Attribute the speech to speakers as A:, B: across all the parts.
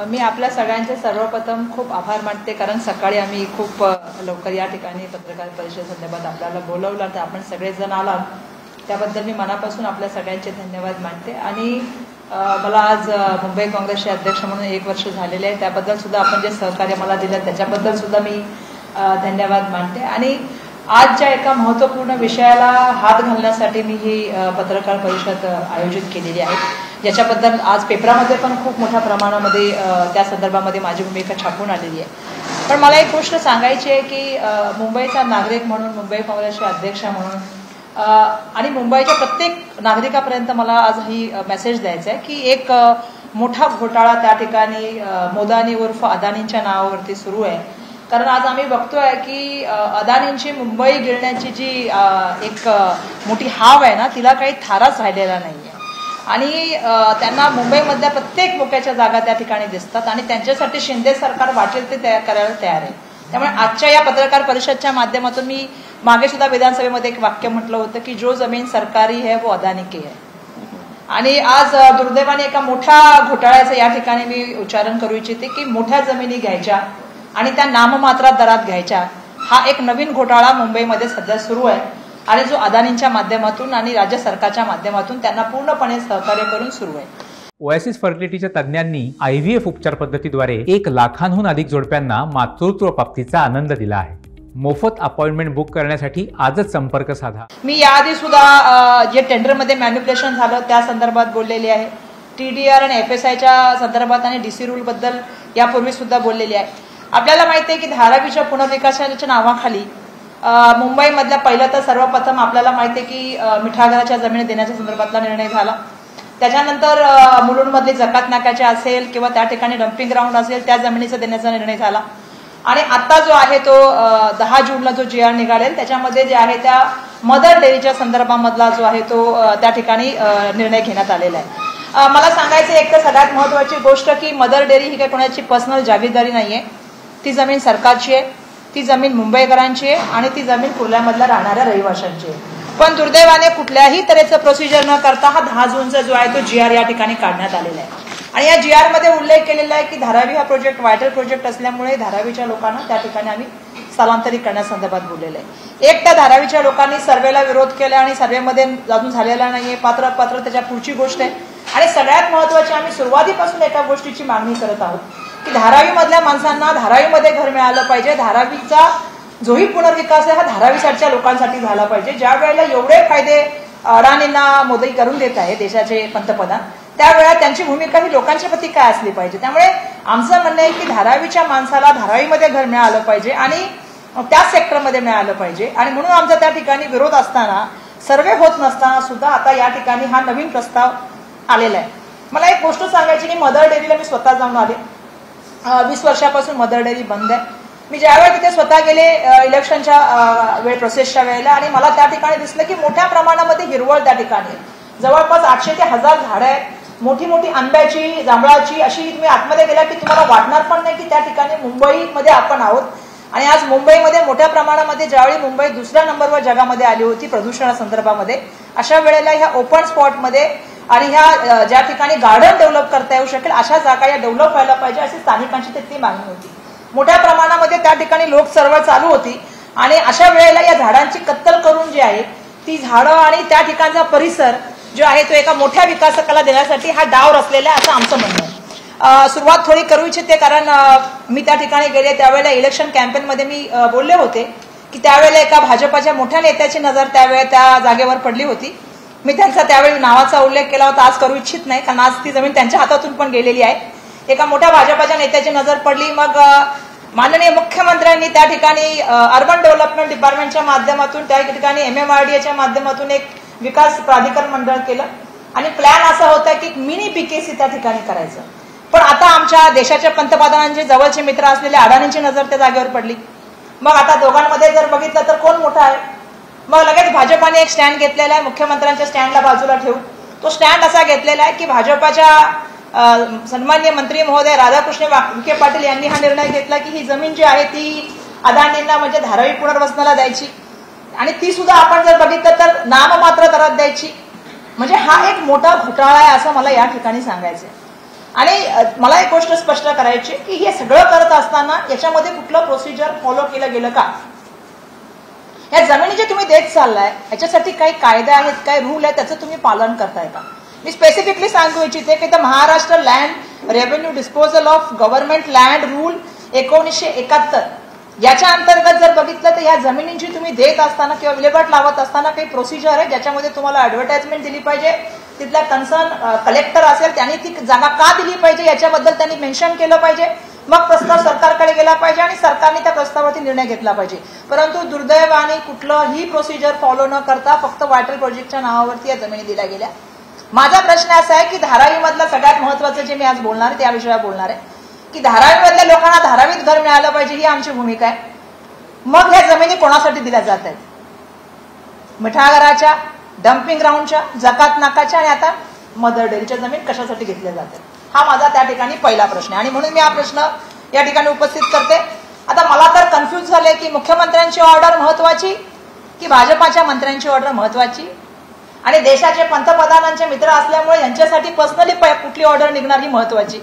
A: मी आपल्या सगळ्यांचे सर्वप्रथम खूप आभार मानते, कारण सकाळी आम्ही खूप लवकर या ठिकाणी पत्रकार परिषद संदर्भात आपल्याला बोलवलं तर आपण सगळेजण आलात, त्याबद्दल मी मनापासून आपल्या सगळ्यांचे धन्यवाद मानते। आणि मला आज मुंबई काँग्रेसचे अध्यक्ष म्हणून 1 वर्ष झालेले आहे, त्याबद्दल सुद्धा आपण जे सहकार्य मला दिलं त्याच्याबद्दल सुद्धा मी धन्यवाद मानते। आणि आजच्या एका महत्त्वपूर्ण विषयाला हात घालण्यासाठी मी ही पत्रकार परिषद आयोजित केलेली आहे, ज्याच्याबद्दल आज पेपरामध्ये पण खूप मोठ्या प्रमाणामध्ये त्या संदर्भामध्ये माझी भूमिका छापून आलेली आहे। पण मला एक गोष्ट सांगायची आहे की मुंबईचा नागरिक म्हणून, मुंबई काँग्रेसचे अध्यक्ष म्हणून आणि मुंबईच्या प्रत्येक नागरिकापर्यंत मला आज ही मेसेज द्यायचा आहे की एक मोठा घोटाळा त्या ठिकाणी मोदानी उर्फ अदानींच्या नावावरती सुरू आहे। कारण आज आम्ही बघतोय की अदानींची मुंबई गिळण्याची जी एक मोठी हाव आहे ना, तिला काही थाराच राहिलेला नाहीये आणि त्यांना मुंबईमधल्या प्रत्येक मोक्याच्या जागा त्या ठिकाणी दिसतात आणि त्यांच्यासाठी शिंदे सरकार वाटेल ते करायला तयार आहे। त्यामुळे आजच्या या पत्रकार परिषदच्या माध्यमातून मी मागे सुद्धा विधानसभेमध्ये एक वाक्य म्हटलं होतं की जो जमीन सरकारी है वो अदानी की है। आणि आज दुर्दैवाने एका मोठ्या घोटाळ्याचं या ठिकाणी मी उच्चारण करू इच्छिते की मोठ्या जमिनी घ्यायच्या आणि त्या नाममात्र दरात घ्यायच्या, हा एक नवीन घोटाळा मुंबईमध्ये सध्या सुरू आहे आणि जो अदानींच्या माध्यमातून आणि राज्य सरकारच्या माध्यमातून त्यांना पूर्णपणे सहकार्य करून सुरू आहे।
B: ओएसिस फर्टिलिटीच्या तज्ज्ञांनी IVF उपचार पद्धतीद्वारे 1 लाखांहून अधिक जोडप्यांना मातृत्व प्राप्तीचा आनंद दिला आहे। मोफत अपॉइंटमेंट बुक करण्यासाठी आजच संपर्क साधा।
A: मी याआधी सुद्धा जे टेंडरमध्ये मॅन्युप्युलेशन झालं त्या संदर्भात बोललेली आहे, TDR आणि FSIच्या संदर्भात आणि DC रूल बद्दल यापूर्वी सुद्धा बोललेली आहे। आपल्याला माहिती आहे की धारावीच्या पुनर्विकासाच्या नावाखाली मुंबईमधल्या पहिलं तर सर्वप्रथम आपल्याला माहिती आहे की मिठागराच्या जमिनी देण्याच्या संदर्भातला निर्णय झाला। त्याच्यानंतर मुलुंडमधली जकात नाक्याचे असेल किंवा त्या ठिकाणी डम्पिंग ग्राउंड असेल त्या जमिनीचा देण्याचा निर्णय झाला। आणि आता जो आहे तो 10 जूनला जो GR निघालेल त्याच्यामध्ये जे आहे त्या मदर डेअरीच्या संदर्भामधला जो आहे तो त्या ठिकाणी निर्णय घेण्यात आलेला आहे। मला सांगायचं एक तर सगळ्यात महत्त्वाची गोष्ट की मदर डेअरी ही काही कोणाची पर्सनल जागीरदारी नाहीये, ती जमीन सरकारची आहे, ती जमीन मुंबईकरांची आहे आणि ती जमीन कुर्ल्यामधल्या राहणाऱ्या रहिवाशांची आहे। पण दुर्दैवाने कुठल्याही तऱ्हेचं प्रोसिजर न करता हा 10 जूनचा जो आहे तो GR या ठिकाणी काढण्यात आलेला आहे आणि या GR मध्ये उल्लेख केलेला आहे की धारावी हा प्रोजेक्ट व्हायटल प्रोजेक्ट असल्यामुळे धारावीच्या लोकांना त्या ठिकाणी आम्ही स्थलांतरित करण्यासंदर्भात बोललेलं आहे। एक त्या धारावीच्या लोकांनी सर्वेला विरोध केला आणि सर्वेमध्ये अजून झालेला नाहीये, पात्र त्याच्या पुढची गोष्ट आहे। आणि सगळ्यात महत्त्वाची आम्ही सुरुवातीपासून एका गोष्टीची मागणी करत आहोत की धारावीमधल्या माणसांना धारावीमध्ये घर मिळालं पाहिजे। धारावीचा जोही पुनर्विकास आहे हा धारावीसाठीच्या लोकांसाठी झाला पाहिजे। ज्या वेळेला एवढे फायदे अडाणींना मोदी करून देत आहे देशाचे पंतप्रधान, त्यावेळेला त्यांची भूमिका ही लोकांच्या प्रती काय असली पाहिजे। त्यामुळे आमचं म्हणणं आहे की धारावीच्या माणसाला धारावीमध्ये घर मिळालं पाहिजे आणि त्याच सेक्टरमध्ये मिळालं पाहिजे आणि म्हणून आमचा त्या ठिकाणी विरोध असताना, सर्वे होत नसताना सुद्धा आता या ठिकाणी हा नवीन प्रस्ताव आलेला आहे। मला एक गोष्ट सांगायची की मदर डेअरीला मी स्वतः जाऊन आले, 20 वर्षापासून मदर डेअरी बंद आहे। मी ज्यावेळी तिथे स्वतः गेले इलेक्शनच्या प्रोसेसच्या वेळेला आणि मला त्या ठिकाणी दिसलं की मोठ्या प्रमाणामध्ये हिरवळ त्या ठिकाणी, जवळपास 800 ते 1000 झाडं आहेत, मोठी मोठी आंब्याची, जांभळाची, अशी तुम्ही आतमध्ये गेला की तुम्हाला वाटणार पण नाही की त्या ठिकाणी मुंबईमध्ये आपण आहोत। आणि आज मुंबईमध्ये मोठ्या प्रमाणामध्ये ज्यावेळी मुंबई 2ऱ्या नंबरवर जगामध्ये आली होती प्रदूषणासंदर्भामध्ये, अशा वेळेला ह्या ओपन स्पॉटमध्ये आणि ह्या ज्या ठिकाणी गार्डन डेव्हलप करता येऊ शकेल अशा जागा या डेव्हलप व्हायला पाहिजे अशी स्थानिकांची तिथली मागणी होती। मोठ्या प्रमाणामध्ये त्या ठिकाणी लोक चळवळ चालू होती आणि अशा वेळेला या झाडांची कत्तल करून जी आहे ती झाडं आणि त्या ठिकाणचा परिसर जो आहे तो एका मोठ्या विकासकाला देण्यासाठी हा डाव रचलेला आहे असं आमचं म्हणणं आहे। सुरुवात थोडी करू इच्छिते कारण मी त्या ठिकाणी गेले त्यावेळेला इलेक्शन कॅम्पेनमध्ये मी बोलले होते की त्यावेळेला एका भाजपाच्या मोठ्या नेत्याची नजर त्यावेळेला त्या जागेवर पडली होती। मी त्यांचा त्यावेळी नावाचा उल्लेख केला होता, आज करू इच्छित नाही कारण आज ती जमीन त्यांच्या हातातून पण गेलेली आहे। एका मोठ्या भाजपाच्या नेत्याची नजर पडली, मग माननीय मुख्यमंत्र्यांनी त्या ठिकाणी अर्बन डेव्हलपमेंट डिपार्टमेंटच्या माध्यमातून त्या ठिकाणी MMRDAच्या माध्यमातून एक विकास प्राधिकरण मंडळ केलं आणि प्लॅन असा होता की मिनी PKC त्या ठिकाणी करायचं। पण आता आमच्या देशाच्या पंतप्रधानांचे जवळचे मित्र असलेल्या अडाणींची नजर त्या जागेवर पडली। मग आता दोघांमध्ये जर बघितलं तर कोण मोठा आहे, मग लगेच भाजपाने एक स्टँड घेतलेला आहे, मुख्यमंत्र्यांच्या स्टँडला बाजूला ठेवून तो स्टँड असा घेतलेला आहे की भाजपाच्या सन्माननीय मंत्री महोदय राधाकृष्ण विखे पाटील यांनी हा निर्णय घेतला की ही जमीन जी आहे ती अदानींना म्हणजे धारावी पुनर्वसनाला द्यायची आणि ती सुद्धा आपण जर बघितलं तर नाममात्र दरात द्यायची। म्हणजे हा एक मोठा घोटाळा आहे असं मला या ठिकाणी सांगायचं आहे। आणि मला एक गोष्ट स्पष्ट करायची की हे सगळं करत असताना याच्यामध्ये कुठलं प्रोसिजर फॉलो केलं गेलं का? या जमिनी जे तुम्ही देत चाललाय याच्यासाठी काही कायदे आहेत, काही रूल आहेत, त्याचं तुम्ही पालन करताय का? मी स्पेसिफिकली सांगू इच्छिते की the Maharashtra land revenue disposal of government land rule 1971 याच्या अंतर्गत जर बघितलं तर या जमिनींची तुम्ही देत असताना किंवा विल्हेवाट लावत असताना काही प्रोसिजर आहे ज्याच्यामध्ये तुम्हाला ऍडव्हर्टाइजमेंट दिली पाहिजे, तिथला कन्सर्न कलेक्टर असेल त्यांनी ती जागा का दिली पाहिजे याच्याबद्दल त्यांनी मेन्शन केलं पाहिजे, मग प्रस्ताव सरकारकडे गेला पाहिजे आणि सरकारने त्या प्रस्तावावरती निर्णय घेतला पाहिजे. परंतु दुर्दैवाने कुठलंही प्रोसिजर फॉलो न करता फक्त वाटर प्रोजेक्टच्या नावावरती या जमिनी दिल्या गेल्या. माझा प्रश्न असा आहे की धारावीमधलं सगळ्यात महत्वाचं जे मी आज बोलणार आहे त्या विषयावर बोलणार आहे की धारावीमधल्या लोकांना धारावीत घर मिळालं पाहिजे ही आमची भूमिका आहे. मग ह्या जमिनी कोणासाठी दिल्या जात आहेत? मिठागराच्या, डम्पिंग ग्राउंडच्या, जकात नाकाच्या आणि आता मदर डेअरीच्या जमीन कशासाठी घेतल्या जातात? हा माझा त्या ठिकाणी पहिला प्रश्न आहे आणि म्हणून मी हा प्रश्न या ठिकाणी उपस्थित करते. आता मला तर कन्फ्यूज झाले की मुख्यमंत्र्यांची ऑर्डर महत्वाची की भाजपाच्या मंत्र्यांची ऑर्डर महत्वाची, आणि देशाचे पंतप्रधानांचे मित्र असल्यामुळे यांच्यासाठी पर्सनली कुठली ऑर्डर निघणार ही महत्वाची.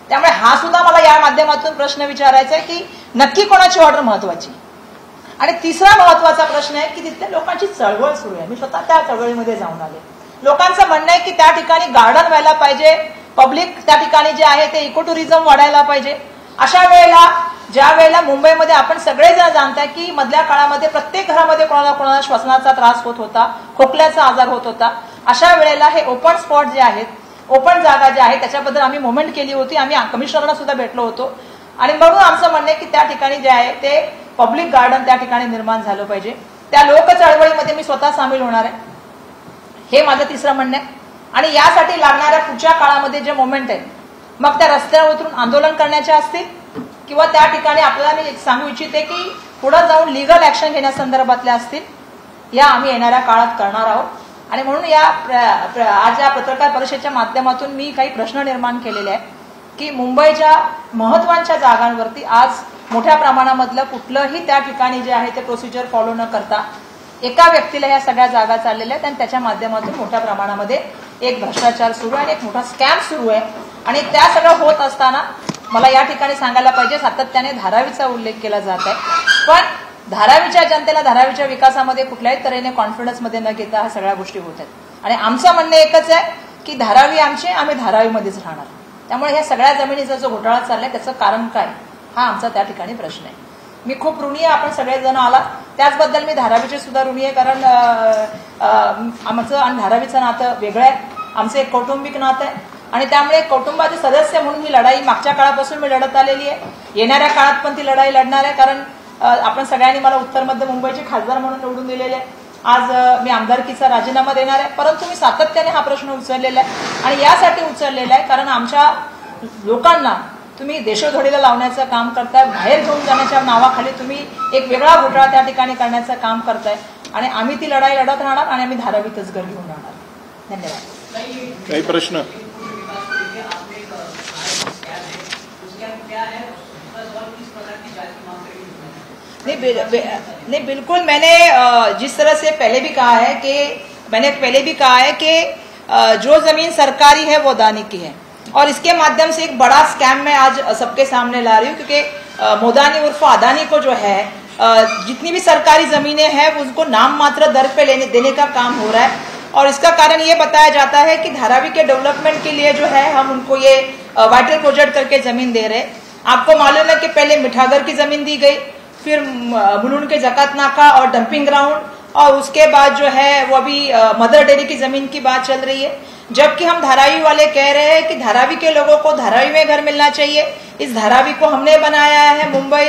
A: त्यामुळे हा सुद्धा मला या माध्यमातून प्रश्न विचारायचा आहे की नक्की कोणाची ऑर्डर महत्वाची. आणि तिसरा महत्वाचा प्रश्न आहे की तिथल्या लोकांची चळवळ सुरू आहे. मी स्वतः त्या चळवळीमध्ये जाऊन आले. लोकांचं म्हणणं आहे की त्या ठिकाणी गार्डन व्हायला पाहिजे, पब्लिक त्या ठिकाणी जे आहे ते इको टुरिझम वाढायला पाहिजे. अशा वेळेला ज्या वेळेला मुंबईमध्ये आपण सगळेजण जाणताय की मधल्या काळामध्ये प्रत्येक घरामध्ये कोणाला कोणाला श्वसनाचा त्रास होत होता, खोकल्याचा आजार होत होता, अशा वेळेला हे ओपन स्पॉट जे आहेत, ओपन जागा ज्या आहेत त्याच्याबद्दल आम्ही मुवमेंट केली होती. आम्ही कमिशनरला सुद्धा भेटलो होतो आणि म्हणून आमचं म्हणणं आहे की त्या ठिकाणी जे आहे ते पब्लिक गार्डन त्या ठिकाणी निर्माण झालं पाहिजे. त्या लोक चळवळीमध्ये मी स्वतः सामील होणार आहे, हे माझं तिसरं म्हणणं आहे. आणि यासाठी लागणाऱ्या पुढच्या काळामध्ये जे मोमेंट आहेत, मग त्या रस्त्यावर उतरून आंदोलन करण्याच्या असतील किंवा त्या ठिकाणी आपल्याला मी सांगू इच्छिते की पुढे जाऊन लिगल ऍक्शन घेण्यासंदर्भातल्या असतील, या आम्ही येणाऱ्या काळात करणार आहोत. आणि म्हणून आज या पत्रकार परिषदेच्या माध्यमातून मी काही प्रश्न निर्माण केलेले आहेत की मुंबईच्या महत्वाच्या जागांवरती आज मोठ्या प्रमाणामधलं कुठलंही त्या ठिकाणी जे आहे ते प्रोसिजर फॉलो न करता एका व्यक्तीला या सगळ्या जागा चाललेल्या आहेत आणि त्याच्या माध्यमातून मोठ्या प्रमाणामध्ये एक भ्रष्टाचार सुरू आहे आणि एक मोठा स्कॅम सुरू आहे. आणि त्या सगळं होत असताना मला या ठिकाणी सांगायला पाहिजे, सातत्याने धारावीचा उल्लेख केला जात आहे, पण धारावीच्या जनतेला धारावीच्या विकासामध्ये कुठल्याही तऱ्हेने कॉन्फिडन्समध्ये न घेता ह्या सगळ्या गोष्टी होत आहेत. आणि आमचं म्हणणं एकच आहे की धारावी आमची, आम्ही धारावीमध्येच राहणार. त्यामुळे ह्या सगळ्या जमिनीचा जो घोटाळा चाललाय त्याचं कारण काय, हा आमचा त्या ठिकाणी प्रश्न आहे. मी खूप ऋणी आहे, आपण सगळेजण आला त्याचबद्दल मी धारावीचे सुद्धा ऋणी आहे, कारण आमचं आणि धारावीचं नातं वेगळं आहे. आमचं एक कौटुंबिक नातं आहे आणि त्यामुळे कौटुंबाचे सदस्य म्हणून ही लढाई मागच्या काळापासून मी लढत आलेली आहे, येणाऱ्या काळात पण ती लढाई लढणार आहे. कारण आपण सगळ्यांनी मला उत्तर मध्य मुंबईचे खासदार म्हणून निवडून दिलेले आहे. आज मी आमदारकीचा राजीनामा देणार आहे, परंतु मी सातत्याने हा प्रश्न उचललेला आहे आणि यासाठी उचललेला आहे कारण आमच्या लोकांना तुम्ही देशोधडीला लावण्याचं काम करताय, बाहेर घेऊन जाण्याच्या नावाखाली तुम्ही एक वेगळा घोटाळा त्या ठिकाणी करण्याचं काम करताय आणि आम्ही ती लढाई लढत राहणार आणि आम्ही धारावीतच घर घेऊन राहणार. धन्यवाद.
C: काही प्रश्न?
A: नहीं, बिल्कुल. मैंने जिस तरह से पहले भी कहा है कि जो जमीन सरकारी है वो अदानी की है और इसके माध्यम से एक बड़ा स्कैम मैं आज सबके सामने ला रही हूँ क्योंकि मोदानी उर्फ अदानी को जो है जितनी भी सरकारी जमीनें हैं उसको नाम मात्र दर पे देने का काम हो रहा है और इसका कारण ये बताया जाता है कि धारावी के डेवलपमेंट के लिए जो है हम उनको ये वाटर प्रोजेक्ट करके जमीन दे रहे. आपको मालूम है कि पहले मिठागर की जमीन दी गई, फिर मुलुंड के जकात नाका और डंपिंग ग्राउंड, और उसके बाद जो है वो अभी मदर डेयरी की जमीन की बात चल रही है. जबकि हम धारावी वाले कह रहे हैं कि धारावी के लोगों को धारावी में घर मिलना चाहिए. इस धारावी को हमने बनाया है. मुंबई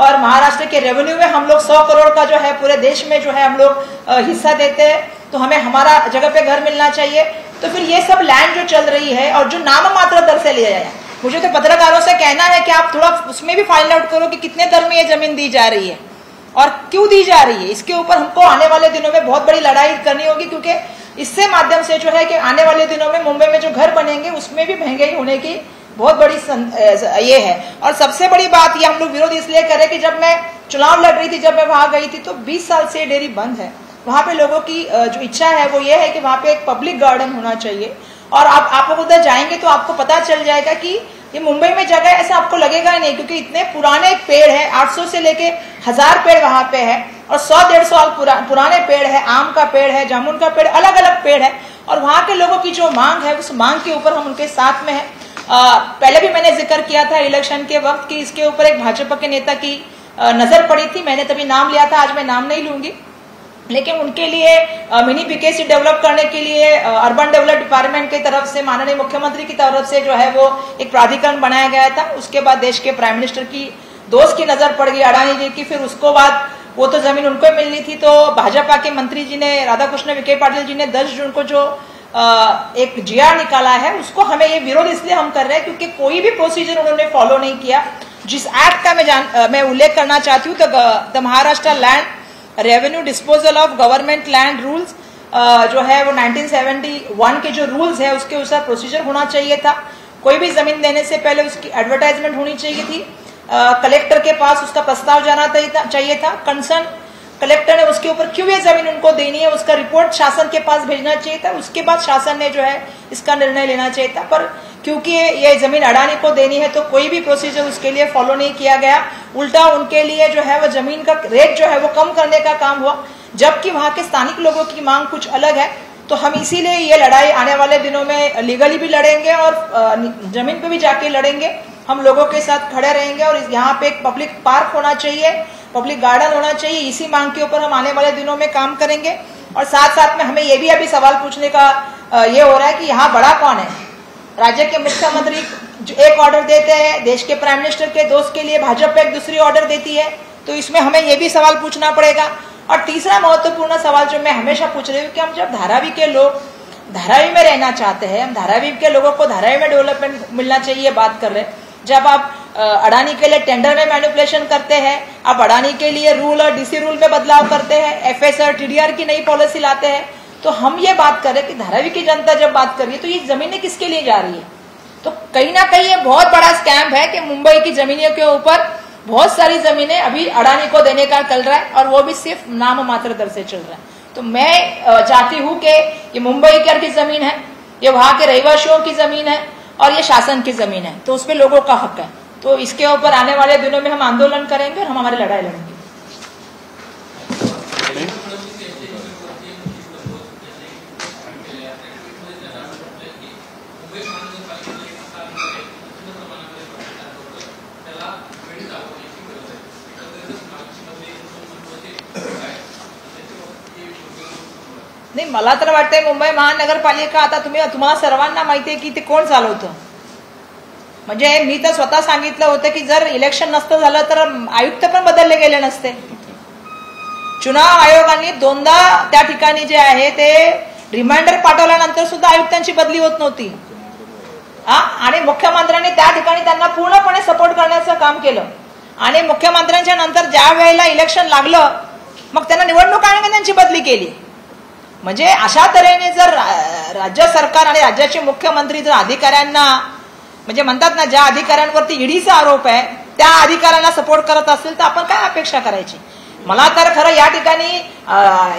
A: और महाराष्ट्र के रेवेन्यू में हम लोग 100 करोड़ का जो है पूरे देश में जो है हम लोग हिस्सा देते हैं, तो हमें हमारा जगह पे घर मिलना चाहिए. तो फिर ये सब लैंड जो चल रही है और जो नाम मात्र दर से लिया जाए, मुझे तो पत्रकारों से कहना है कि आप थोड़ा उसमें भी फाइंड आउट करो कि कितने दर में ये जमीन दी जा रही है और क्यों दी जा रही है. इसके ऊपर हमको आने वाले दिनों में बहुत बड़ी लड़ाई करनी होगी, क्योंकि इससे माध्यम से जो है कि आने वाले दिनों में मुंबई में जो घर बनेंगे उसमें भी महंगाई होने की बहुत बड़ी ये है. और सबसे बड़ी बात ये हम लोग विरोध इसलिए करें कि जब मैं चुनाव लड़ रही थी, जब मैं वहां गई थी, तो 20 साल से डेयरी बंद है. वहां पे लोगों की जो इच्छा है वो ये है कि वहां पे एक पब्लिक गार्डन होना चाहिए और आप उधर जाएंगे तो आपको पता चल जाएगा कि ये मुंबई में जगह है ऐसा आपको लगेगा नहीं, क्योंकि इतने पुराने पेड़ है, 800 से लेके 1000 पेड़ वहां पे है और 100-150 साल पुराने पेड़ है, आम का पेड़ है, जामुन का पेड़, अलग अलग पेड़ है। और वहां के लोगों की जो मांग है उस मांग के ऊपर हम उनके साथ में है। पहले भी मैंने जिक्र किया था इलेक्शन के वक्त कि इसके ऊपर एक भाजपा के नेता की नजर पड़ी थी, मैंने तभी नाम लिया था, आज मैं नाम नहीं लूंगी, लेकिन उनके लिए मिनी बीकेसी डेवलप करने के लिए अर्बन डेवलप डिपार्टमेंट की तरफ से माननीय मुख्यमंत्री की तरफ से जो है वो एक प्राधिकरण बनाया गया था। उसके बाद देश के प्राइम मिनिस्टर की दोस्त की नजर पड़ गई अडानी जी की, फिर उसको बाद वो तो जमीन उनको मिलनी थी, तो भाजपा के मंत्री जी ने राधाकृष्ण विखे पाटिल जी ने 10 जून को जो एक जीआर निकाला है उसको हमें ये विरोध इसलिए हम कर रहे हैं क्योंकि कोई भी प्रोसीजर उन्होंने फॉलो नहीं किया। जिस एक्ट का मैं उल्लेख करना चाहती हूँ तो the Maharashtra land revenue disposal of government land rules जो है वो 1971 के जो रूल्स है उसके अनुसार प्रोसीजर होना चाहिए था। कोई भी जमीन देने से पहले उसकी एडवर्टाइजमेंट होनी चाहिए थी, कलेक्टर के पास उसका प्रस्ताव जाना चाहिए था, कंसर्न कलेक्टर ने उसके ऊपर क्यों ये जमीन उनको देनी है उसका रिपोर्ट शासन के पास भेजना चाहिए था, उसके बाद शासन ने जो है इसका निर्णय लेना चाहिए था। पर क्योंकि ये जमीन अडानी को देनी है तो कोई भी प्रोसीजर उसके लिए फॉलो नहीं किया गया, उल्टा उनके लिए जो है वो जमीन का रेट जो है वो कम करने का काम हुआ, जबकि वहां के स्थानिक लोगों की मांग कुछ अलग है। तो हम इसीलिए ये लड़ाई आने वाले दिनों में लीगली भी लड़ेंगे और जमीन पे भी जाके लड़ेंगे, हम लोगों के साथ खड़े रहेंगे और यहाँ पे एक पब्लिक पार्क होना चाहिए, पब्लिक गार्डन होना चाहिए। इसी मांग के ऊपर हम आने वाले दिनों में काम करेंगे। और साथ साथ में हमें ये भी अभी सवाल पूछने का ये हो रहा है कि यहाँ बड़ा कौन है। राज्य के मुख्यमंत्री एक ऑर्डर देते हैं, देश के प्राइम मिनिस्टर के दोस्त के लिए भाजपा एक दूसरी ऑर्डर देती है, तो इसमें हमें ये भी सवाल पूछना पड़ेगा। और तीसरा महत्वपूर्ण सवाल जो मैं हमेशा पूछ रही हूँ कि हम जब धारावी के लोग धारावी में रहना चाहते हैं, हम धारावी के लोगों को धारावी में डेवलपमेंट मिलना चाहिए बात कर रहे हैं, जब आप अडानी के लिए टेंडर में मैनिपुलेशन करते हैं, आप अडानी के लिए रूल और डीसी रूल में बदलाव करते हैं, एफएसआर टीडीआर की नई पॉलिसी लाते हैं, तो हम ये बात कर रहे हैं कि धारावी की जनता जब बात कर रही है तो ये जमीनें किसके लिए जा रही है। तो कहीं ना कहीं ये बहुत बड़ा स्कैम है कि मुंबई की जमीनों के ऊपर बहुत सारी जमीनें अभी अडानी को देने का चल रहा है और वो भी सिर्फ नाम मात्र दर से चल रहा है। तो मैं चाहती हूं कि ये मुंबई की जमीन है, ये वहां के रहवासियों की जमीन है और ये शासन की जमीन है, तो उसपे लोगों का हक है। तो इसके ऊपर आने वाले दिनों में हम आंदोलन करेंगे और हम हमारी लड़ाई लड़ेंगे। नाही, मला तर वाटतंय मुंबई महानगरपालिका आता तुम्हाला सर्वांना माहिती आहे की ते कोण चालवतं। म्हणजे मी तर स्वतः सांगितलं होतं की जर इलेक्शन नसतं झालं तर आयुक्त पण बदलले गेले नसते। चुनाव आयोगाने 2दा त्या ठिकाणी जे आहे ते रिमाइंडर पाठवल्यानंतर सुद्धा आयुक्तांची बदली होत नव्हती आणि मुख्यमंत्र्यांनी त्या ठिकाणी त्यांना पूर्णपणे सपोर्ट करण्याचं काम केलं आणि मुख्यमंत्र्यांच्या नंतर ज्या वेळेला इलेक्शन लागलं मग त्यांना निवडणूक आयोगाने त्यांची बदली केली। म्हणजे अशा तऱ्हेने जर राज्य सरकार आणि राज्याचे मुख्यमंत्री जर अधिकाऱ्यांना म्हणजे म्हणतात ना ज्या अधिकाऱ्यांवरती ईडीचा आरोप आहे त्या अधिकाऱ्यांना सपोर्ट करत असेल तर आपण काय अपेक्षा करायची। मला तर खरं या ठिकाणी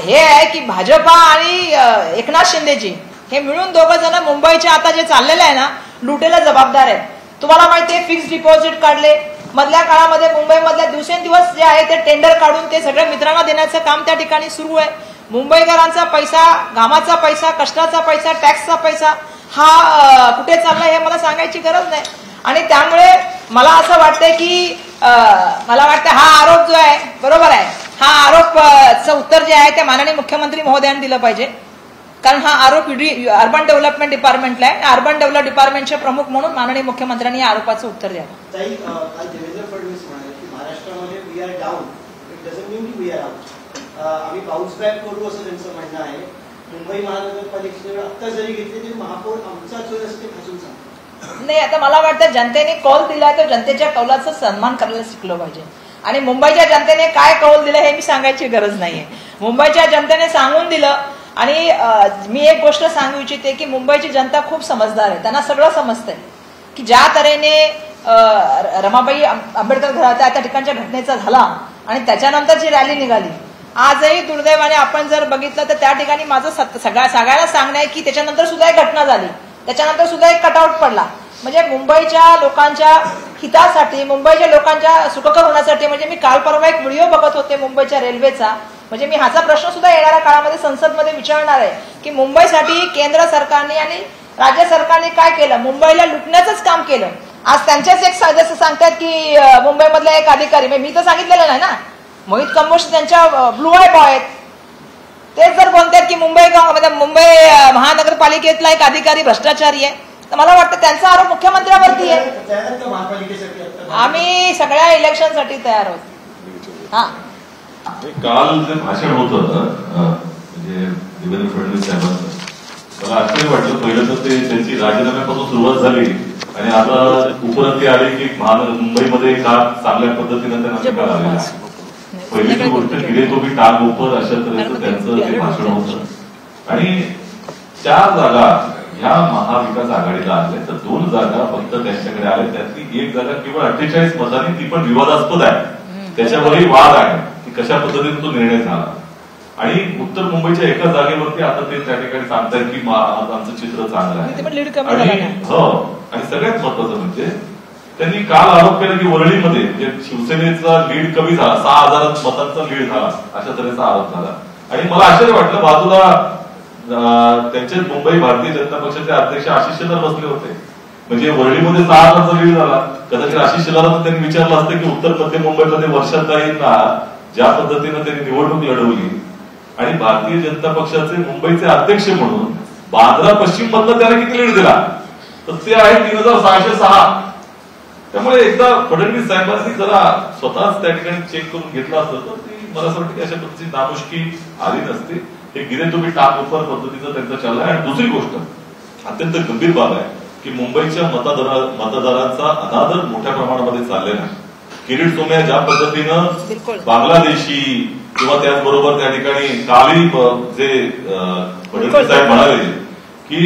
A: हे आहे की भाजपा आणि एकनाथ शिंदेजी हे मिळून दोघं जण मुंबईच्या आता जे चाललेलं आहे ना लुटेला जबाबदार आहेत। तुम्हाला माहिती आहे फिक्स डिपॉझिट काढले, मधल्या काळामध्ये मुंबईमधल्या दिवसेंदिवस जे आहे ते टेंडर काढून ते सगळ्या मित्रांना देण्याचं काम त्या ठिकाणी सुरू आहे। मुंबईकरांचा पैसा, घामाचा पैसा, कष्टाचा पैसा, टॅक्सचा पैसा हा कुठे चाललाय हे मला सांगायची गरज नाही। आणि त्यामुळे मला असं वाटतंय की मला वाटतं हा आरोप जो आहे बरोबर आहे, हा आरोपचं उत्तर जे आहे ते माननीय मुख्यमंत्री महोदयांनी दिलं पाहिजे, कारण हा आरोप अर्बन डेव्हलपमेंट डिपार्टमेंटला आहे। अर्बन डेव्हलप डिपार्टमेंटचे प्रमुख म्हणून माननीय मुख्यमंत्र्यांनी या आरोपाचं उत्तर द्यावं।
C: देवेंद्र फडणवीस म्हणाले की महाराष्ट्रामध्ये we are down, it doesn't mean की वी आर आउट, आम्ही बाउन्स बॅक करू असं त्यांचं म्हणणं आहे। मुंबई महानगरपालिकेने आता जरी घेतली तरी महापौर आमचाच होईल असं ते भाषण सांगतात।
A: नाही, आता मला वाटतं जनतेने कौल दिलाय तर जनतेच्या कौलाचा सन्मान करायला शिकलो पाहिजे आणि मुंबईच्या जनतेने काय कौल दिलं हे मी सांगायची गरज नाहीये। मुंबईच्या जनतेने सांगून दिलं आणि मी एक गोष्ट सांगू इच्छिते की मुंबईची जनता खूप समजदार आहे, त्यांना सगळं समजतंय की ज्या तऱ्हेने रमाबाई आंबेडकर घरात त्या ठिकाणच्या घटनेचा झाला आणि त्याच्यानंतर जी रॅली निघाली, आजही दुर्दैवाने आपण जर बघितलं तर त्या ठिकाणी माझं सगळ्याला सांगणं आहे की त्याच्यानंतर सुद्धा एक घटना झाली त्याच्यानंतर सुद्धा एक कटआउट पडला. म्हणजे मुंबईच्या लोकांच्या हितासाठी, मुंबईच्या लोकांच्या सुखकर होण्यासाठी, म्हणजे मी काल परवा एक व्हिडिओ बघत होते मुंबईच्या रेल्वेचा, म्हणजे मी हाचा प्रश्न सुद्धा येणाऱ्या काळामध्ये संसदमध्ये विचारणार आहे की मुंबईसाठी केंद्र सरकारने आणि राज्य सरकारने काय केलं. मुंबईला लुटण्याचंच काम केलं. आज त्यांच्याच एक सदस्य सांगतात की मुंबईमधला एक अधिकारी, मी तर सांगितलेलं नाही ना, मोहित कंबोज त्यांच्या ब्लू आय बॉय आहेत, तेच जर बोलतात की मुंबई महानगरपालिकेतला एक अधिकारी भ्रष्टाचारी आहे, तर मला वाटतं त्यांचा आरोप मुख्यमंत्र्यावरती आहे. आम्ही सगळ्या इलेक्शनसाठी तयार आहोत. हा,
D: काल जे भाषण होतं म्हणजे देवेंद्र फडणवीस साहेबांचं, मला आश्चर्य वाटलं. पहिलं तर ते त्यांची राजीनाम्यापासून सुरुवात झाली आणि आता उपरती आली की मुंबईमध्ये का चांगल्या पद्धतीनं त्यांना निकाल आलेला आहे. पहिली गोष्ट गिरे तो मी टाक उपर अशा तऱ्हेचं त्यांचं ते भाषण होतं. आणि 4 जागा ह्या महाविकास आघाडीला आल्या, तर 2 जागा फक्त त्यांच्याकडे आल्या. त्यातली 1 जागा केवळ 48 मतांनी, ती पण विवादास्पद आहे, त्याच्यावरही वाद आहे की कशा पद्धतीने तो निर्णय झाला. आणि उत्तर मुंबईच्या एका जागेवरती आता ते त्या ठिकाणी सांगतायत की आमचं चित्र चांगलं आहे. आणि सगळ्यात महत्वाचं म्हणजे त्यांनी काल आरोप केला की वरळीमध्ये म्हणजे शिवसेनेचा लीड कमी झाला, 6,000 मतांचा लीड झाला, अशा तऱ्हेचा आरोप झाला. आणि मला आश्चर्य वाटलं, बाजूला त्यांचे मुंबई भारतीय जनता पक्षाचे अध्यक्ष आशिष शेलार बसले होते. म्हणजे वरळीमध्ये 6,000चा लीड झाला. कदाचित आशिष शेलारांना त्यांनी विचारलं असतं की उत्तर मध्य मुंबईमध्ये वर्षाताईंना ज्या पद्धतीनं त्यांनी निवडणूक लढवली आणि भारतीय जनता पक्षाचे मुंबईचे अध्यक्ष म्हणून बांद्रा पश्चिम मधला त्याला किती लीड दिला, तर ते आहे 3,606. त्यामुळे एकदा फडणवीस साहेबांनी जरा स्वतःच त्या ठिकाणी चेक करून घेतला असतं तर ती मला असं वाटतं की अशा पद्धतीची नामुष्की आली नसते. हे गिरे तुम्ही टाक उपर पद्धतीचं त्यांचं चाललंय. आणि दुसरी गोष्ट अत्यंत गंभीर बाब आहे की मुंबईच्या मतदारांचा अनादर मोठ्या प्रमाणामध्ये चाललेला आहे. किरीट सोमय्या ज्या पद्धतीनं बांगलादेशी किंवा त्याचबरोबर त्या ठिकाणी काली जे फडणवीस साहेब म्हणाले की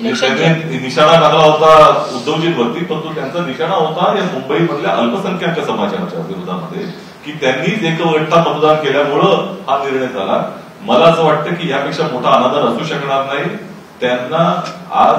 D: त्यांनी निशाणा टाकला होता उद्धवजींवरती, परंतु त्यांचा निशाणा होता या मुंबईमधल्या अल्पसंख्याक समाजाच्या विरोधामध्ये, की त्यांनीच एकवट्टा मतदान केल्यामुळं हा निर्णय झाला. मला असं वाटतं की यापेक्षा मोठा अनादर असू शकणार नाही. त्यांना आज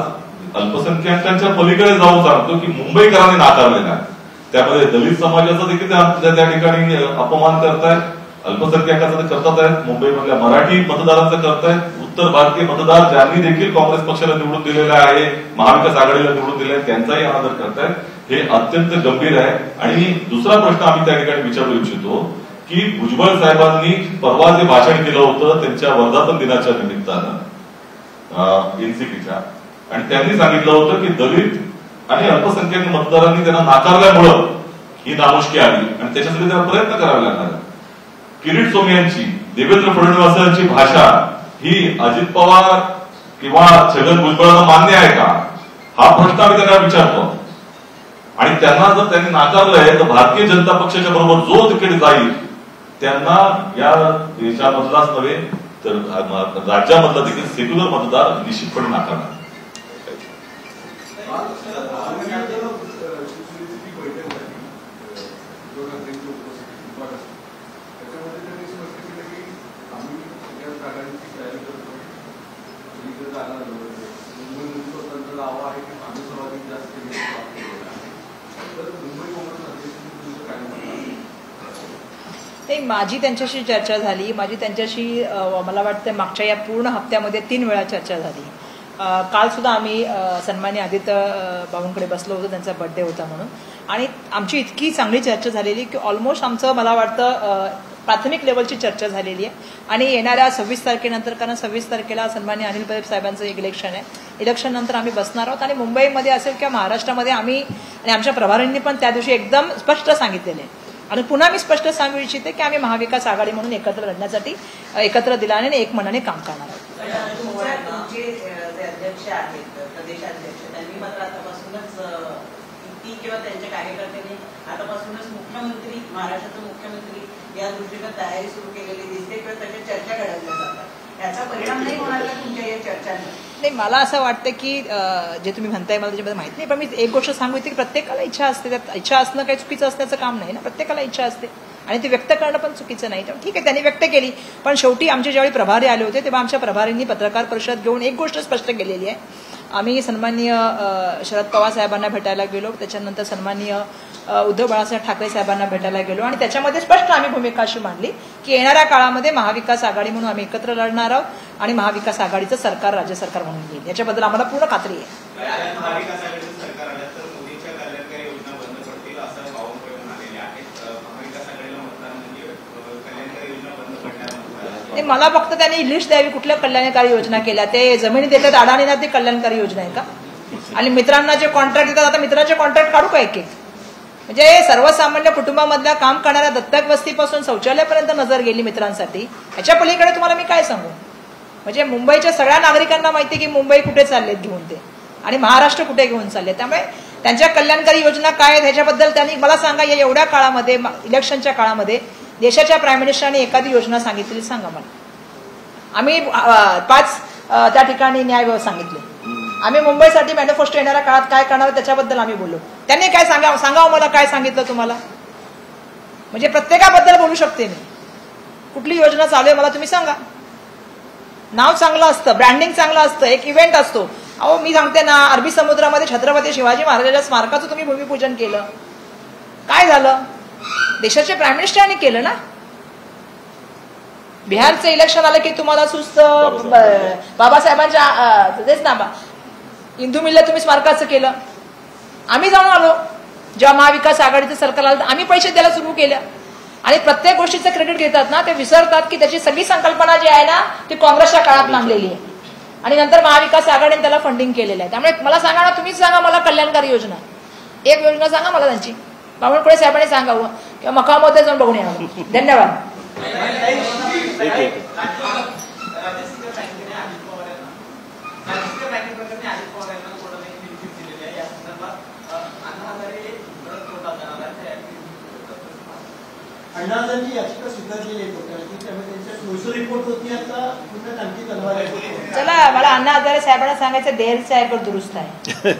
D: अल्पसंख्याकांच्या पलीकडे जाऊन सांगतो की मुंबईकरांनी नाकारलेला आहे. त्यामध्ये दलित समाजाचा देखील त्या ठिकाणी अपमान करतायत, अल्पसंख्याकांचा करतात आहेत, मुंबईमधल्या मराठी मतदारांचा करतायत, उत्तर भारतीय मतदार ज्यांनी देखील काँग्रेस पक्षाला निवडून दिलेला आहे, महाविकास आघाडीला निवडून दिले आहे, त्यांचाही अनादर करतायत. हे अत्यंत गंभीर आहे. आणि दुसरा प्रश्न आम्ही त्या ठिकाणी विचारू इच्छितो की भुजबळ साहेबांनी परवा जे भाषण केलं होतं त्यांच्या वर्धापन दिनाच्या निमित्तानं एनसीपीच्या, आणि त्यांनी सांगितलं होतं की दलित आणि अल्पसंख्याक मतदारांनी त्यांना नाकारल्यामुळं ही नामुष्की आली आणि त्याच्यासाठी त्यांना प्रयत्न करावे लागणार. किरीट सोमय्यांची, देवेंद्र फडणवीसांची भाषा ही अजित पवार किंवा छगन भुजबळांना मान्य आहे का, हा प्रश्न आम्ही त्यांना विचारतो. आणि त्यांना जर त्यांनी नाकारलंय तर भारतीय जनता पक्षाच्या बरोबर जो तिकडे जाईल त्यांना या देशामधलाच नव्हे तर राज्यामधला देखील सेक्युलर मतदार निश्चितपणे नाकारणार.
A: नाही, माझी त्यांच्याशी चर्चा झाली. माझी त्यांच्याशी मला वाटतं मागच्या या पूर्ण हप्त्यामध्ये 3 वेळा चर्चा झाली. काल सुद्धा आम्ही सन्माननीय आदित्य बाबूंकडे बसलो होतो, त्यांचा बर्थडे होता म्हणून, आणि आमची इतकी चांगली चर्चा झालेली की ऑलमोस्ट आमचं मला वाटतं प्राथमिक लेवलची चर्चा झालेली आहे. आणि येणाऱ्या 26 तारखेनंतर, कारण 26 तारखेला सन्माननीय अनिल परब साहेबांचं एक इलेक्शन आहे, इलेक्शन नंतर आम्ही बसणार आहोत. आणि मुंबईमध्ये असेल किंवा महाराष्ट्रामध्ये आम्ही आणि आमच्या प्रभारींनी पण त्या दिवशी एकदम स्पष्ट सांगितलेले आहे. आणि पुन्हा मी स्पष्ट सांगू इच्छिते की आम्ही महाविकास आघाडी म्हणून एकत्र लढण्यासाठी एकत्र दिलाने आणि एक मनाने काम करणार आहोत.
E: तुमचे जे अध्यक्ष आहेत, प्रदेशाध्यक्ष, त्यांनी मात्र आतापासूनच किंवा त्यांच्या कार्यकर्त्यांनी आतापासूनच मुख्यमंत्री, महाराष्ट्राचे मुख्यमंत्री या दृष्टीनं तयारी सुरू केलेली दिसते किंवा त्याच्या चर्चा घडवल्या जातात. याचा परिणाम नाही होणार का तुमच्या या चर्चांना?
A: नाही, मला असं वाटतं की जे तुम्ही म्हणताय मला त्याच्याबद्दल माहिती नाही, पण मी एक गोष्ट सांगू इच्छिते की प्रत्येकाला इच्छा असते. त्यात इच्छा असणं काही चुकीचं असण्याचं काम नाही ना, प्रत्येकाला इच्छा असते. आणि ते व्यक्त करणं पण चुकीचं नाही. ठीक आहे, त्यांनी व्यक्त केली, पण शेवटी आमचे ज्यावेळी प्रभारी आले होते तेव्हा आमच्या प्रभारींनी पत्रकार परिषद घेऊन एक गोष्ट स्पष्ट केलेली आहे. आम्ही सन्माननीय शरद पवार साहेबांना भेटायला गेलो, त्याच्यानंतर सन्माननीय उद्धव बाळासाहेब ठाकरे साहेबांना भेटायला गेलो आणि त्याच्यामध्ये स्पष्ट आम्ही भूमिका अशी मांडली की येणाऱ्या काळामध्ये महाविकास आघाडी म्हणून आम्ही एकत्र लढणार आहोत आणि महाविकास आघाडीचं सरकार राज्य सरकार म्हणून येईल, याच्याबद्दल आम्हाला पूर्ण खात्री आहे.
F: महाविकास आघाडीचं सरकार आलं तर मोदींच्या कल्याणकारी योजना बंद पडतील असं बावनकुळे म्हणालेले आहेत. महाविकास आघाडीला मतदान म्हणजे कल्याणकारी योजना बंद पडण्यावर
A: मला फक्त त्यांनी लिस्ट द्यावी कुठल्या कल्याणकारी योजना केल्या. ते जमिनी देतात अडाणीना, ते कल्याणकारी योजना आहे का? आणि मित्रांना जे कॉन्ट्रॅक्ट देतात, आता मित्रांचे कॉन्ट्रॅक्ट काढू का एक एक? म्हणजे सर्वसामान्य कुटुंबामधल्या काम करणाऱ्या दत्तक वस्तीपासून शौचालयापर्यंत नजर गेली मित्रांसाठी. ह्याच्या पलीकडे तुम्हाला मी काय सांगू? म्हणजे मुंबईच्या सगळ्या नागरिकांना माहिती की मुंबई कुठे चाललेत घेऊन ते आणि महाराष्ट्र कुठे घेऊन चालले. त्यामुळे त्यांच्या कल्याणकारी योजना काय आहेत ह्याच्याबद्दल त्यांनी मला सांगा, या एवढ्या काळामध्ये इलेक्शनच्या काळामध्ये देशाच्या प्राईम मिनिस्टरांनी एखादी योजना सांगितली सांगा मला. आम्ही 5 त्या ठिकाणी न्याय सांगितले. आम्ही मुंबईसाठी मॅनिफेस्टो येणाऱ्या काळात काय करणार त्याच्याबद्दल आम्ही बोललो. त्यांनी काय सांगावं मला, काय सांगितलं तुम्हाला? म्हणजे प्रत्येकाबद्दल बोलू शकते मी. कुठली योजना चालू आहे मला तुम्ही सांगा. नाव चांगलं असतं, ब्रँडिंग चांगलं असतं, एक इव्हेंट असतो. अहो मी सांगते ना, अरबी समुद्रामध्ये छत्रपती शिवाजी महाराजांच्या स्मारकाचं तुम्ही भूमिपूजन केलं, काय झालं? देशाचे प्राईम मिनिस्टरांनी केलं ना. बिहारचं इलेक्शन आलं की तुम्हाला सुस्त बाबासाहेबांच्या तेच ना इंदू मिलला तुम्ही स्मारकाचं केलं. आम्ही जाऊन आलो जेव्हा महाविकास आघाडीचं सरकार आलं, आम्ही पैसे द्यायला सुरू केलं. आणि प्रत्येक गोष्टीचं क्रेडिट घेतात ना, ते विसरतात की त्याची सगळी संकल्पना जी आहे ना ती काँग्रेसच्या काळात मांडलेली आहे आणि नंतर महाविकास आघाडीने त्याला फंडिंग केलेलं आहे. त्यामुळे मला सांगा ना, तुम्हीच सांगा मला कल्याणकारी योजना, एक योजना सांगा मला त्यांची. बावनकुळे साहेबांनी सांगावं किंवा मकामध्ये जाऊन बघून यावं. धन्यवाद.
C: अण्णासांची याचिका स्वीकारलेली आहे कोर्टाने, त्यामुळे त्यांच्या सोयीसर रिपोर्ट होती, आता पुन्हा आणखी तलवार आहे.
A: चला, मला अण्णा हजारे साहेबांना सांगायचं देरचं आहे पण दुरुस्त आहे.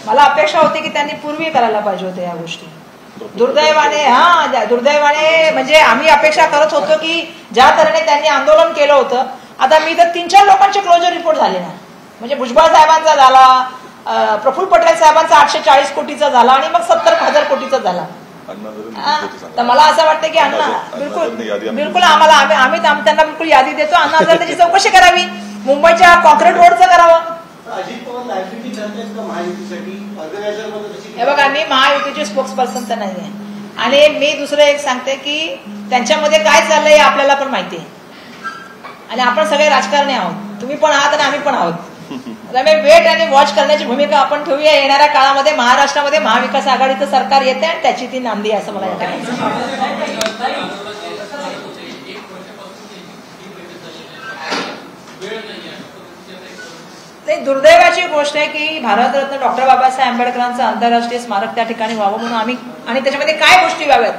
A: मला अपेक्षा होती की त्यांनी पूर्वी करायला पाहिजे होते या गोष्टी. दुर्दैवाने म्हणजे आम्ही अपेक्षा करत होतो की ज्या तऱ्हेने त्यांनी आंदोलन केलं होतं, आता मी तर 3-4 लोकांचे क्लोजर रिपोर्ट झाले ना. म्हणजे भुजबळ साहेबांचा झाला, प्रफुल्ल पटेल साहेबांचा 840 कोटीचा झाला आणि मग 70,000 कोटीचा झाला. तर मला असं वाटतं की अण्णा बिलकुल आम्हाला आम्ही त्यांना बिलकुल यादी देतो. अण्णा हजारे त्याची चौकशी करावी, मुंबईच्या कॉन्क्रीट रोडचं करावं.
C: अजित पवार लायबिलिटी करतात का महायुतीसाठी?
A: हे बघा, मी महायुतीची स्पोक्स पर्सन तर नाही आहे आणि मी दुसरं एक सांगते की त्यांच्यामध्ये काय चाललंय आपल्याला पण माहिती आहे आणि आपण सगळे राजकारणी आहोत. तुम्ही पण आहात आणि आम्ही पण आहोत. त्यामुळे वेट आणि वॉच करण्याची भूमिका आपण ठेवूया. येणाऱ्या काळामध्ये महाराष्ट्रामध्ये महाविकास आघाडीचं सरकार येते आणि त्याची ती नांदी आहे असं मला ते दुर्दैवाची गोष्ट आहे की भारतरत्न डॉक्टर बाबासाहेब आंबेडकरांचं आंतरराष्ट्रीय स्मारक त्या ठिकाणी व्हावं म्हणून आम्ही, आणि त्याच्यामध्ये काय गोष्टी व्हाव्यात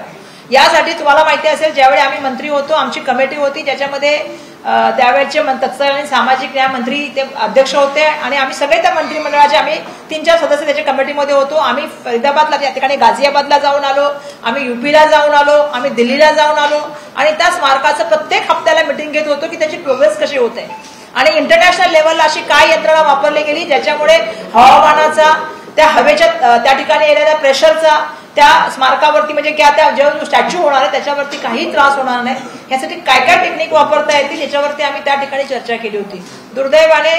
A: यासाठी तुम्हाला माहिती असेल, ज्यावेळी आम्ही मंत्री होतो आमची कमिटी होती ज्याच्यामध्ये त्यावेळेचे तत्कालीन सामाजिक न्याय मंत्री ते अध्यक्ष होते आणि आम्ही सगळे त्या मंत्रिमंडळाचे आम्ही 3-4 सदस्य त्याच्या कमिटीमध्ये होतो. आम्ही फरीदाबादला त्या ठिकाणी गाझियाबादला जाऊन आलो, आम्ही युपीला जाऊन आलो, आम्ही दिल्लीला जाऊन आलो आणि त्या स्मारकाचं प्रत्येक हप्त्याला मिटिंग घेत होतो की त्याची प्रोग्रेस कशी होत आहे आणि इंटरनॅशनल लेव्हलला अशी काय यंत्रणा वापरली गेली ज्याच्यामुळे हवामानाचा, त्या हवेच्या त्या ठिकाणी येणाऱ्या प्रेशरचा त्या स्मारकावरती म्हणजे त्या जो स्टॅच्यू होणार आहे त्याच्यावरती काही त्रास होणार नाही, यासाठी काय काय टेक्निक वापरता येतील याच्यावरती आम्ही त्या ठिकाणी चर्चा केली होती. दुर्दैवाने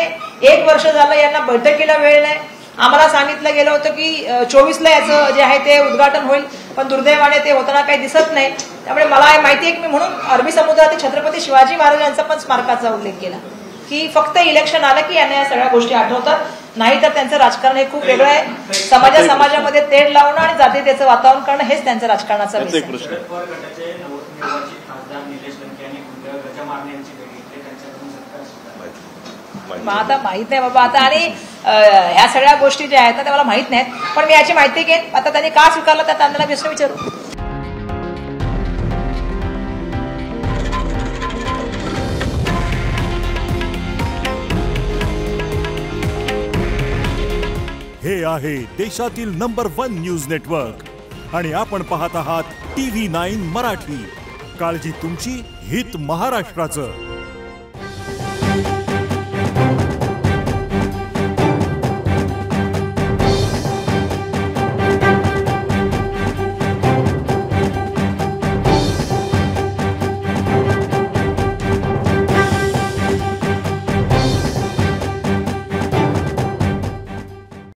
A: 1 वर्ष झालं यांना बैठकीला वेळ नाही. आम्हाला सांगितलं गेलं होतं की 24ला याचं जे आहे ते उद्घाटन होईल, पण दुर्दैवाने ते होताना काही दिसत नाही. त्यामुळे मला माहिती आहे की मी म्हणून अरबी समुद्रातील छत्रपती शिवाजी महाराजांचा पण स्मारकाचा उल्लेख केला की फक्त इलेक्शन आलं की यांना या सगळ्या गोष्टी आठवतात, नाही तर त्यांचं राजकारण हे खूप वेगळं आहे. समाजामध्ये तेढ लावणं आणि जातीयतेचं वातावरण करणं हेच त्यांचं राजकारणाचा विषय आहे. आता माहित नाही बाबा आता, आणि ह्या सगळ्या गोष्टी ज्या आहेत त्या मला माहित नाहीत, पण मी याची माहिती घेईन. आता त्यांनी का स्वीकारलं त्या त्यांना प्रश्न विचारू.
G: हे आहे देशातील नंबर 1 न्यूज नेटवर्क आणि आपण पाहत आहात TV9 मराठी. काळजी तुमची, हित महाराष्ट्राचं.